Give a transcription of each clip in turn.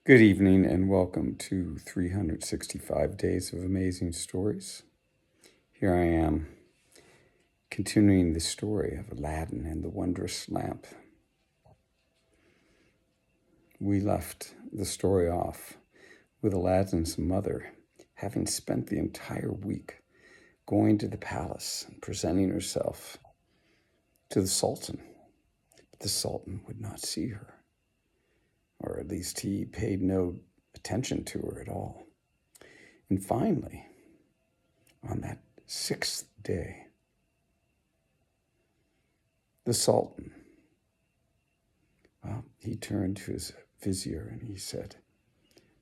Good evening and welcome to 365 Days of Amazing Stories. Here I am, continuing the story of Aladdin and the wondrous lamp. We left the story off with Aladdin's mother having spent the entire week going to the palace and presenting herself to the Sultan. But the Sultan would not see her, or at least he paid no attention to her at all. And finally, on that sixth day, the Sultan, he turned to his vizier and he said,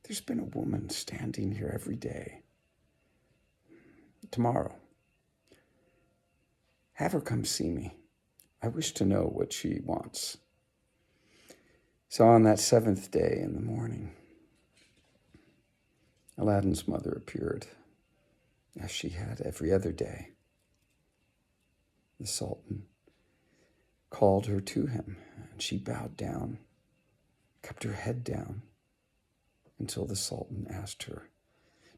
"There's been a woman standing here every day. Tomorrow, have her come see me. I wish to know what she wants." So on that seventh day in the morning, Aladdin's mother appeared, as she had every other day. The Sultan called her to him, and she bowed down, kept her head down, until the Sultan asked her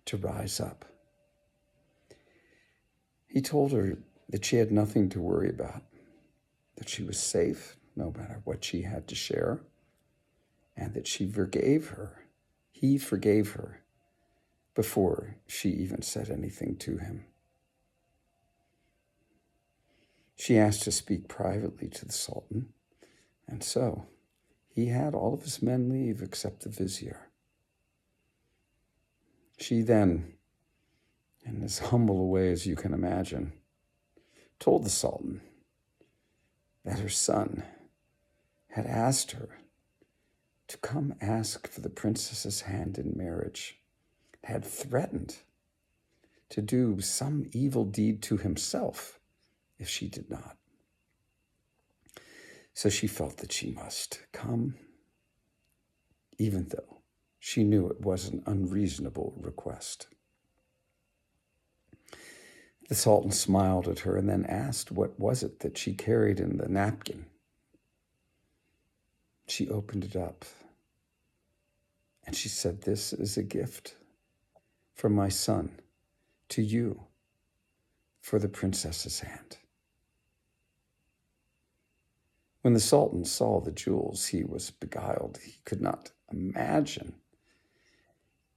to rise up. He told her that she had nothing to worry about, that she was safe no matter what she had to share, and that he forgave her before she even said anything to him. She asked to speak privately to the Sultan, and so he had all of his men leave except the vizier. She then, in as humble a way as you can imagine, told the Sultan that her son had asked her to come ask for the princess's hand in marriage, had threatened to do some evil deed to himself if she did not. So she felt that she must come, even though she knew it was an unreasonable request. The Sultan smiled at her and then asked what was it that she carried in the napkin. She opened it up, and she said, "This is a gift from my son to you for the princess's hand." When the Sultan saw the jewels, he was beguiled. He could not imagine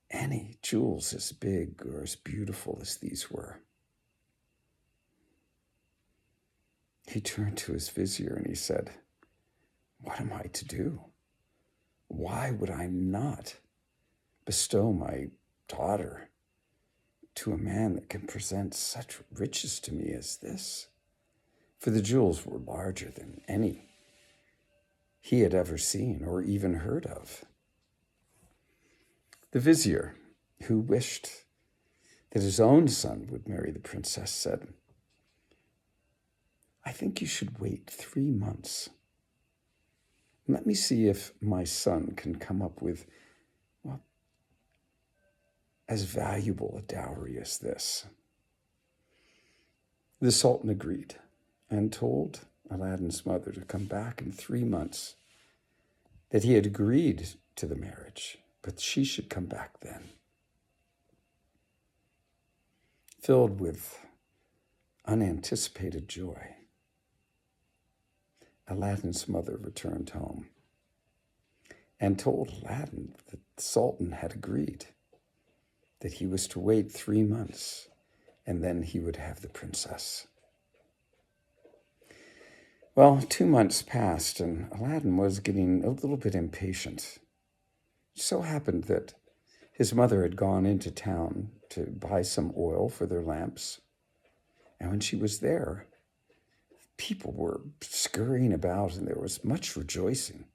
any jewels as big or as beautiful as these were. He turned to his vizier and he said, "What am I to do? Why would I not bestow my daughter to a man that can present such riches to me as this?" For the jewels were larger than any he had ever seen or even heard of. The vizier, who wished that his own son would marry the princess, said, "I think you should wait 3 months. Let me see if my son can come up with, as valuable a dowry as this." The Sultan agreed and told Aladdin's mother to come back in 3 months, that he had agreed to the marriage, but she should come back then. Filled with unanticipated joy, Aladdin's mother returned home and told Aladdin that the Sultan had agreed that he was to wait 3 months and then he would have the princess. Well, 2 months passed and Aladdin was getting a little bit impatient. It so happened that his mother had gone into town to buy some oil for their lamps. And when she was there, people were scurrying about and there was much rejoicing.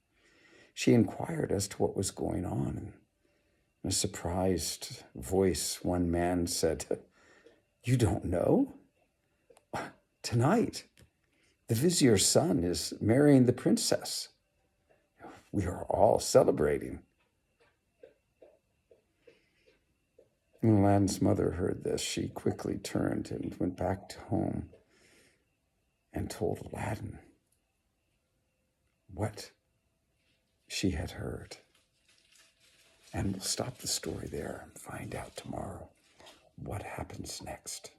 She inquired as to what was going on. And in a surprised voice, one man said, "You don't know? Tonight, the vizier's son is marrying the princess. We are all celebrating." When Aladdin's mother heard this, she quickly turned and went back to home and told Aladdin what she had heard. And we'll stop the story there and find out tomorrow what happens next.